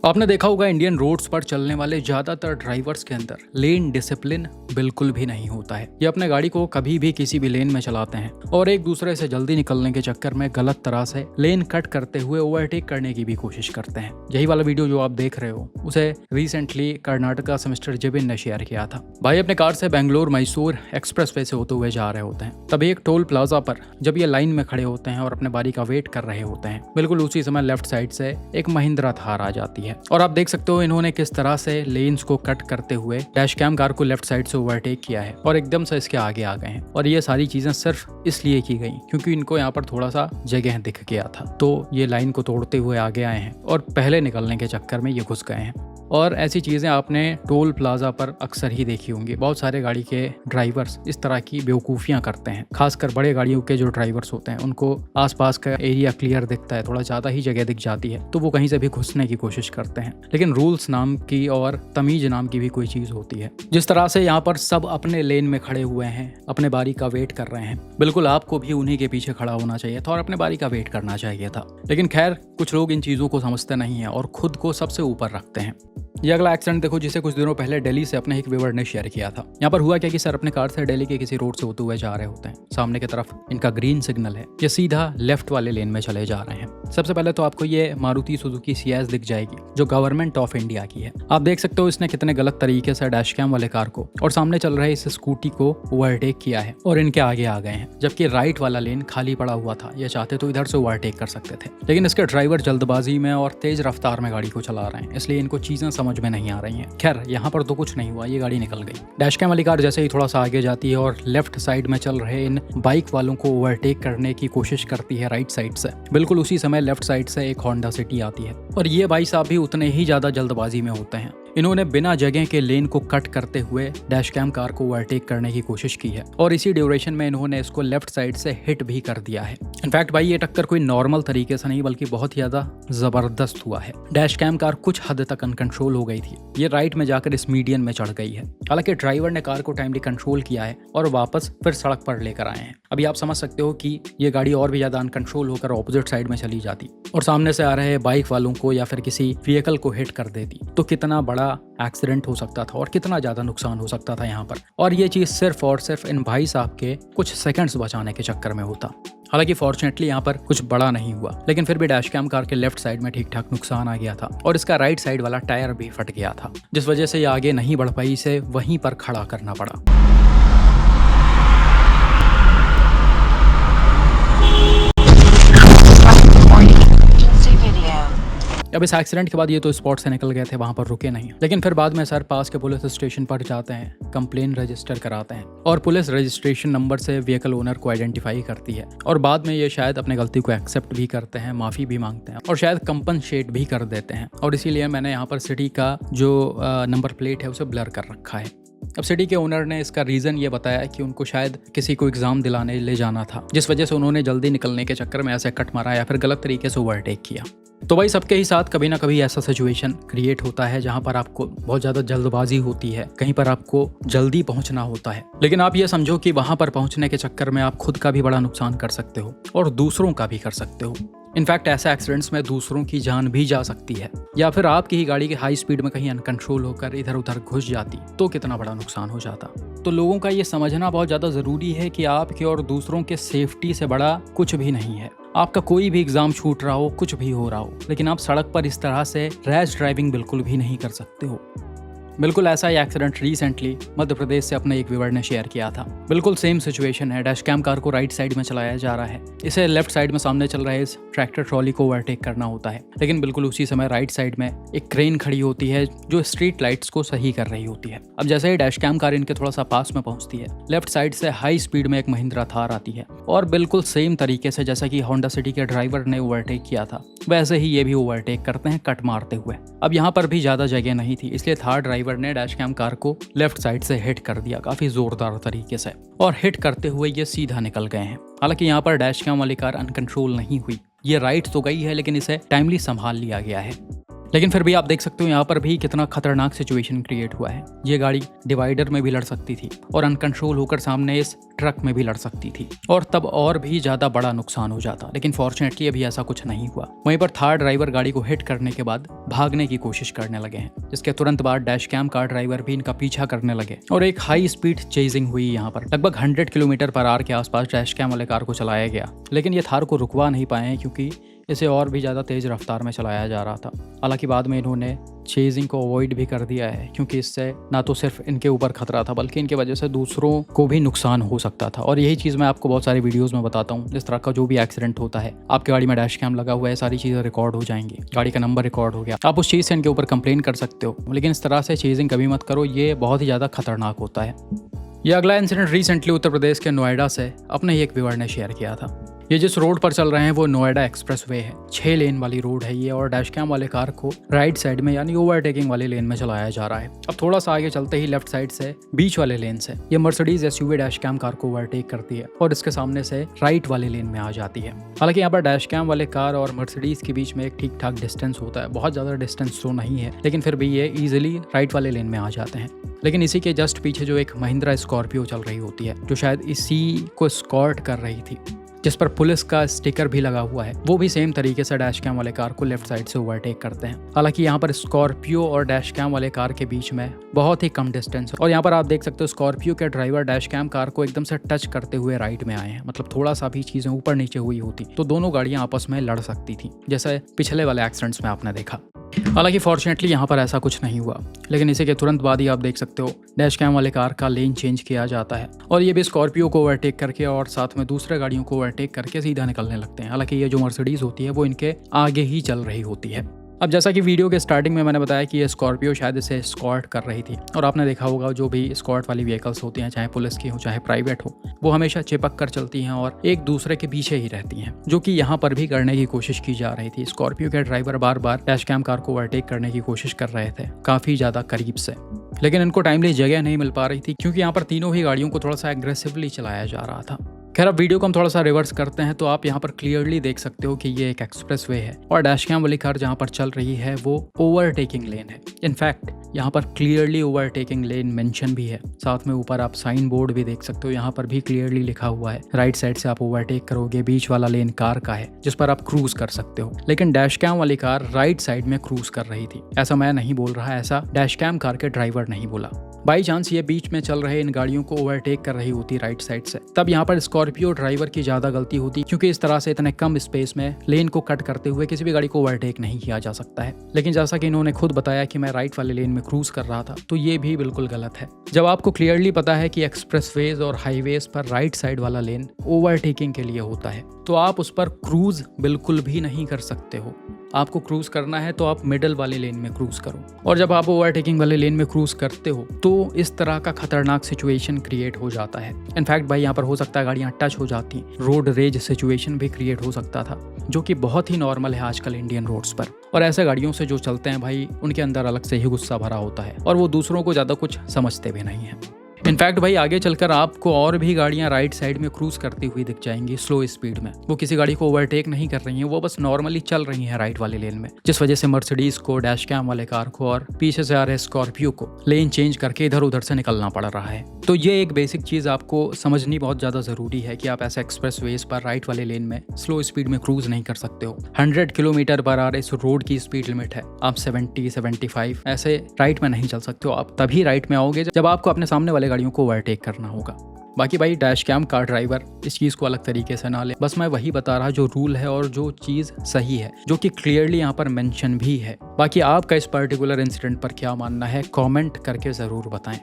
आपने देखा होगा इंडियन रोड्स पर चलने वाले ज्यादातर ड्राइवर्स के अंदर लेन डिसिप्लिन बिल्कुल भी नहीं होता है। ये अपने गाड़ी को कभी भी किसी भी लेन में चलाते हैं और एक दूसरे से जल्दी निकलने के चक्कर में गलत तरह से लेन कट करते हुए ओवरटेक करने की भी कोशिश करते हैं। यही वाला वीडियो जो आप देख रहे हो उसे रिसेंटली कर्नाटका से मिस्टर जिबिन ने शेयर किया था। भाई अपने कार से बेंगलोर मैसूर एक्सप्रेस वे से होते हुए जा रहे होते हैं, तभी एक टोल प्लाजा पर जब ये लाइन में खड़े होते हैं और अपने बारी का वेट कर रहे होते हैं, बिल्कुल उसी समय लेफ्ट साइड से एक महिंद्रा थार आ जाती है और आप देख सकते हो इन्होंने किस तरह से लेन्स को कट करते हुए डैश कैम कार को लेफ्ट साइड से ओवरटेक किया है और एकदम से इसके आगे आ गए हैं। और ये सारी चीजें सिर्फ इसलिए की गई क्योंकि इनको यहाँ पर थोड़ा सा जगह दिख गया था, तो ये लाइन को तोड़ते हुए आगे आए हैं और पहले निकलने के चक्कर में ये घुस गए हैं। और ऐसी चीज़ें आपने टोल प्लाजा पर अक्सर ही देखी होंगी। बहुत सारे गाड़ी के ड्राइवर्स इस तरह की बेवकूफ़ियाँ करते हैं, खासकर बड़े गाड़ियों के जो ड्राइवर्स होते हैं उनको आसपास का एरिया क्लियर दिखता है, थोड़ा ज़्यादा ही जगह दिख जाती है, तो वो कहीं से भी घुसने की कोशिश करते हैं। लेकिन रूल्स नाम की और तमीज नाम की भी कोई चीज़ होती है। जिस तरह से यहाँ पर सब अपने लेन में खड़े हुए हैं, अपने बारी का वेट कर रहे हैं, बिल्कुल आपको भी उन्हीं के पीछे खड़ा होना चाहिए था और अपने बारी का वेट करना चाहिए था। लेकिन खैर कुछ लोग इन चीज़ों को समझते नहीं हैं और खुद को सबसे ऊपर रखते हैं। ये अगला एक्सीडेंट देखो जिसे कुछ दिनों पहले दिल्ली से अपने एक व्यूअर ने शेयर किया था। यहाँ पर हुआ क्या कि सर अपने कार से दिल्ली के किसी रोड से होते हुए जा रहे होते हैं, सामने की तरफ इनका ग्रीन सिग्नल है, ये सीधा लेफ्ट वाले लेन में चले जा रहे हैं। सबसे पहले तो आपको ये मारुति सुजुकी सियाज दिख जाएगी जो गवर्नमेंट ऑफ इंडिया की है। आप देख सकते हो इसने कितने गलत तरीके से डैश कैम वाले कार को और सामने चल रहे इस स्कूटी को ओवरटेक किया है और इनके आगे आ गए हैं, जबकि राइट वाला लेन खाली पड़ा हुआ था। ये चाहते तो इधर से ओवरटेक कर सकते थे, लेकिन इसके ड्राइवर जल्दबाजी में और तेज रफ्तार में गाड़ी को चला रहे हैं, इसलिए इनको चीजें समझ में नहीं आ रही हैं। खैर यहाँ पर तो कुछ नहीं हुआ, ये गाड़ी निकल गई। डैश कैम वाली कार जैसे ही थोड़ा सा आगे जाती है और लेफ्ट साइड में चल रहे इन बाइक वालों को ओवरटेक करने की कोशिश करती है राइट साइड से, बिल्कुल उसी समय लेफ्ट साइड से एक होंडा सिटी आती है और ये भाई साहब भी उतने ही ज्यादा जल्दबाजी में होते हैं। इन्होंने बिना जगह के लेन को कट करते हुए डैश कैम कार को ओवरटेक करने की कोशिश की है और इसी ड्यूरेशन में इन्होंने इसको लेफ्ट साइड से हिट भी कर दिया है। इनफैक्ट भाई ये टक्कर कोई नॉर्मल तरीके से नहीं बल्कि बहुत ज्यादा जबरदस्त हुआ है। डैश कैम कार कुछ हद तक अनकंट्रोल हो गई थी, ये राइट में जाकर इस मीडियन में चढ़ गई है। हालांकि ड्राइवर ने कार को टाइमली कंट्रोल किया है और वापस फिर सड़क पर लेकर आए हैं। अभी आप समझ सकते हो कि ये गाड़ी और भी ज्यादा अनकंट्रोल होकर ऑपोजिट साइड में चली जाती और सामने से आ रहे बाइक वालों को या फिर किसी व्हीकल को हिट कर देती तो कितना बड़ा एक्सीडेंट हो सकता था और कितना ज्यादा नुकसान हो सकता था यहाँ पर। और ये चीज सिर्फ और सिर्फ इन भाई साहब के कुछ सेकंड्स बचाने के चक्कर में होता। हालांकि फॉर्चुनेटली यहाँ पर कुछ बड़ा नहीं हुआ, लेकिन फिर भी डैश कैम कार के लेफ्ट साइड में ठीक ठाक नुकसान आ गया था और इसका राइट साइड वाला टायर भी फट गया था, जिस वजह से ये आगे नहीं बढ़ पाई, इसे वहीं पर खड़ा करना पड़ा। अब इस एक्सीडेंट के बाद ये तो स्पॉट से निकल गए थे, वहां पर रुके नहीं, लेकिन फिर बाद में सर पास के पुलिस स्टेशन पर जाते हैं, कंप्लेन रजिस्टर कराते हैं और पुलिस रजिस्ट्रेशन नंबर से व्हीकल ओनर को आइडेंटिफाई करती है और बाद में ये शायद अपने गलती को एक्सेप्ट भी करते हैं, माफी भी मांगते हैं और शायद कंपनसेट भी कर देते हैं। और इसीलिए मैंने यहाँ पर सिटी का जो नंबर प्लेट है उसे ब्लर कर रखा है। अब सिटी के ओनर ने इसका रीज़न ये बताया कि उनको शायद किसी को एग्जाम दिलाने ले जाना था, जिस वजह से उन्होंने जल्दी निकलने के चक्कर में ऐसे कट मारा या फिर गलत तरीके से ओवरटेक किया। तो भाई सबके ही साथ कभी ना कभी ऐसा सिचुएशन क्रिएट होता है जहां पर आपको बहुत ज़्यादा जल्दबाजी होती है, कहीं पर आपको जल्दी पहुंचना होता है, लेकिन आप ये समझो कि वहां पर पहुंचने के चक्कर में आप खुद का भी बड़ा नुकसान कर सकते हो और दूसरों का भी कर सकते हो। इनफैक्ट ऐसे एक्सीडेंट्स में दूसरों की जान भी जा सकती है, या फिर आपकी ही गाड़ी के हाई स्पीड में कहीं अनकंट्रोल होकर इधर उधर घुस जाती तो कितना बड़ा नुकसान हो जाता। तो लोगों का ये समझना बहुत ज़्यादा ज़रूरी है कि आपके और दूसरों के सेफ्टी से बड़ा कुछ भी नहीं है। आपका कोई भी एग्जाम छूट रहा हो, कुछ भी हो रहा हो, लेकिन आप सड़क पर इस तरह से रैश ड्राइविंग बिल्कुल भी नहीं कर सकते हो। बिल्कुल ऐसा ही एक्सीडेंट रिसेंटली मध्य प्रदेश से अपने एक व्यूअर ने शेयर किया था। बिल्कुल सेम सिचुएशन है, डैश कैम कार को राइट साइड में चलाया जा रहा है, इसे लेफ्ट साइड में सामने चल रहे इस ट्रैक्टर ट्रॉली को ओवरटेक करना होता है, लेकिन बिल्कुल उसी समय राइट साइड में एक क्रेन खड़ी होती है जो स्ट्रीट लाइट्स को सही कर रही होती है। अब जैसे ही डैश कैम कार इनके थोड़ा सा पास में पहुंचती है, लेफ्ट साइड से हाई स्पीड में एक महिंद्रा थार आती है और बिल्कुल सेम तरीके से जैसा कि होंडा सिटी के ड्राइवर ने ओवरटेक किया था वैसे ही ये भी ओवरटेक करते हैं कट मारते हुए। अब यहाँ पर भी ज्यादा जगह नहीं थी, इसलिए थार ड्राइवर ने डैश कैम कार को लेफ्ट साइड से हिट कर दिया काफी जोरदार तरीके से और हिट करते हुए ये सीधा निकल गए हैं। हालांकि यहाँ पर डैश कैम वाली कार अनकंट्रोल नहीं हुई, ये राइट तो गई है लेकिन इसे टाइमली संभाल लिया गया है। लेकिन फिर भी आप देख सकते हो यहाँ पर भी कितना खतरनाक सिचुएशन क्रिएट हुआ है। ये गाड़ी डिवाइडर में भी लड़ सकती थी और अनकंट्रोल होकर सामने इस ट्रक में भी लड़ सकती थी और तब और भी ज्यादा बड़ा नुकसान हो जाता, लेकिन फॉर्चुनेटली अभी ऐसा कुछ नहीं हुआ। वहीं पर थार ड्राइवर गाड़ी को हिट करने के बाद भागने की कोशिश करने लगे हैं, जिसके तुरंत बाद डैश कैम कार ड्राइवर भी इनका पीछा करने लगे और एक हाई स्पीड चेजिंग हुई। यहाँ पर लगभग 100 किलोमीटर पर आवर के आसपास डैश कैम वाले कार को चलाया गया, लेकिन ये थार को रुकवा नहीं पाए क्योंकि इसे और भी ज़्यादा तेज़ रफ्तार में चलाया जा रहा था। हालांकि बाद में इन्होंने चेजिंग को अवॉइड भी कर दिया है, क्योंकि इससे ना तो सिर्फ इनके ऊपर खतरा था बल्कि इनके वजह से दूसरों को भी नुकसान हो सकता था। और यही चीज़ मैं आपको बहुत सारी वीडियोस में बताता हूँ। इस तरह का जो भी एक्सीडेंट होता है, आपकी गाड़ी में डैश कैम लगा हुआ है, सारी चीज़ें रिकॉर्ड हो जाएंगी, गाड़ी का नंबर रिकॉर्ड हो गया, आप उस चीज़ से इनके ऊपर कंप्लेन कर सकते हो, लेकिन इस तरह से चेजिंग कभी मत करो, ये बहुत ही ज़्यादा खतरनाक होता है। यह अगला इंसिडेंट रिसेंटली उत्तर प्रदेश के नोएडा से अपने ही एक व्यूअर ने शेयर किया था। ये जिस रोड पर चल रहे हैं वो नोएडा एक्सप्रेस वे है, 6 लेन वाली रोड है ये, और डैश कैम वाले कार को राइट साइड में यानी ओवरटेकिंग वाले लेन में चलाया जा रहा है। अब थोड़ा सा आगे चलते ही लेफ्ट साइड से बीच वाले लेन से ये Mercedes SUV dash cam car को ओवरटेक करती है और इसके सामने से राइट वाले लेन में आ जाती है। हालांकि यहाँ पर डैश कैम वाले कार और मर्सिडीज के बीच में एक ठीक ठाक डिस्टेंस होता है, बहुत ज्यादा डिस्टेंस तो नहीं है, लेकिन फिर भी ये इजिली राइट वाले लेन में आ जाते हैं। लेकिन इसी के जस्ट पीछे जो एक महिंद्रा स्कॉर्पियो चल रही होती है, जो शायद इसी को स्कॉर्ट कर रही थी, जिस पर पुलिस का स्टिकर भी लगा हुआ है, वो भी सेम तरीके से डैश कैम वाले कार को लेफ्ट साइड से ओवरटेक करते हैं। हालांकि यहाँ पर स्कॉर्पियो और डैश कैम वाले कार के बीच में बहुत ही कम डिस्टेंस है और यहाँ पर आप देख सकते हो स्कॉर्पियो के ड्राइवर डैश कैम कार को एकदम से टच करते हुए राइट में आए हैं। मतलब थोड़ा सा भी चीजें ऊपर नीचे हुई होती तो दोनों गाड़ियां आपस में लड़ सकती थी, जैसे पिछले वाले एक्सीडेंट्स में आपने देखा। हालांकि फॉर्चुनेटली यहाँ पर ऐसा कुछ नहीं हुआ, लेकिन इसी के तुरंत बाद ही आप देख सकते हो डैश कैम वाले कार का लेन चेंज किया जाता है और ये भी स्कॉर्पियो को ओवरटेक करके और साथ में दूसरे गाड़ियों को ओवरटेक करके सीधा निकलने लगते हैं। हालांकि ये जो मर्सिडीज होती है वो इनके आगे ही चल रही होती है। अब जैसा कि वीडियो के स्टार्टिंग में मैंने बताया कि ये स्कॉर्पियो शायद इसे एस्कॉर्ट कर रही थी और आपने देखा होगा जो भी एस्कॉर्ट वाली व्हीकल्स होती हैं, चाहे पुलिस की हो चाहे प्राइवेट हो, वो हमेशा चिपक कर चलती हैं और एक दूसरे के पीछे ही रहती हैं, जो कि यहाँ पर भी करने की कोशिश की जा रही थी। स्कॉर्पियो के ड्राइवर बार बार डैश कैम कार को ओवरटेक करने की कोशिश कर रहे थे काफ़ी ज़्यादा करीब से, लेकिन इनको टाइमली जगह नहीं मिल पा रही थी क्योंकि यहाँ पर तीनों ही गाड़ियों को थोड़ा सा एग्रेसिवली चलाया जा रहा था। खैर अब वीडियो को हम थोड़ा सा रिवर्स करते हैं तो आप यहाँ पर क्लियरली देख सकते हो कि ये एक एक्सप्रेस वे है और डैश कैम वाली कार जहाँ पर चल रही है वो ओवरटेकिंग लेन है। इनफैक्ट यहाँ पर क्लियरली ओवरटेकिंग लेन मेंशन भी है, साथ में ऊपर आप साइन बोर्ड भी देख सकते हो, यहाँ पर भी क्लियरली लिखा हुआ है राइट साइड से आप ओवरटेक करोगे, बीच वाला लेन कार का है जिस पर आप क्रूज कर सकते हो। लेकिन डैश कैम वाली कार राइट साइड में क्रूज कर रही थी, ऐसा मैं नहीं बोल रहा, ऐसा डैश कैम कार के ड्राइवर नहीं बोला। बाई चांस ये बीच में चल रहे इन गाड़ियों को ओवरटेक कर रही होती राइट साइड से, तब यहाँ पर स्कॉर्पियो ड्राइवर की ज्यादा गलती होती, क्योंकि इस तरह से इतने कम स्पेस में लेन को कट करते हुए किसी भी गाड़ी को ओवरटेक नहीं किया जा सकता है। लेकिन जैसा कि इन्होंने खुद बताया कि मैं राइट वाले लेन में क्रूज कर रहा था, तो ये भी बिल्कुल गलत है। जब आपको क्लियरली पता है कि एक्सप्रेसवेज और हाईवेज पर राइट साइड वाला लेन ओवरटेकिंग के लिए होता है, तो आप उस पर क्रूज बिल्कुल भी नहीं कर सकते हो। आपको क्रूज करना है तो आप मिडल वाले लेन में क्रूज करो, और जब आप ओवरटेकिंग वाले लेन में क्रूज करते हो तो इस तरह का खतरनाक सिचुएशन क्रिएट हो जाता है। इनफैक्ट भाई यहाँ पर हो सकता है गाड़ियाँ टच हो जाती, रोड रेज सिचुएशन भी क्रिएट हो सकता था, जो कि बहुत ही नॉर्मल है आजकल इंडियन रोड्स पर। और ऐसे गाड़ियों से जो चलते हैं भाई, उनके अंदर अलग से ही गुस्सा भरा होता है और वो दूसरों को ज़्यादा कुछ समझते भी नहीं है। इनफैक्ट भाई आगे चलकर आपको और भी गाड़ियां राइट साइड में क्रूज करती हुई दिख जाएंगी स्लो स्पीड में। वो किसी गाड़ी को ओवरटेक नहीं कर रही हैं, वो बस नॉर्मली चल रही हैं राइट वाले लेन में, जिस वजह से मर्सिडीज को, डैश कैम वाले कार को और पीछे से आ रहे स्कॉर्पियो को लेन चेंज करके इधर उधर से निकलना पड़ रहा है। तो ये एक बेसिक चीज आपको समझनी बहुत ज्यादा जरूरी है कि आप ऐसे एक्सप्रेसवेज पर राइट वाले लेन में स्लो स्पीड में क्रूज नहीं कर सकते हो। 100 किलोमीटर पर आवर इस रोड की स्पीड लिमिट है, आप 70-75 ऐसे राइट में नहीं चल सकते हो। आप तभी राइट में आओगे जब आपको अपने सामने वाले गाड़ियों को ओवरटेक करना होगा। बाकी भाई डैश कैम कार ड्राइवर इस चीज़ को अलग तरीके से ना ले, बस मैं वही बता रहा जो रूल है और जो चीज़ सही है, जो कि क्लियरली यहाँ पर मेंशन भी है। बाकी आपका इस पर्टिकुलर इंसिडेंट पर क्या मानना है, कमेंट करके ज़रूर बताएं।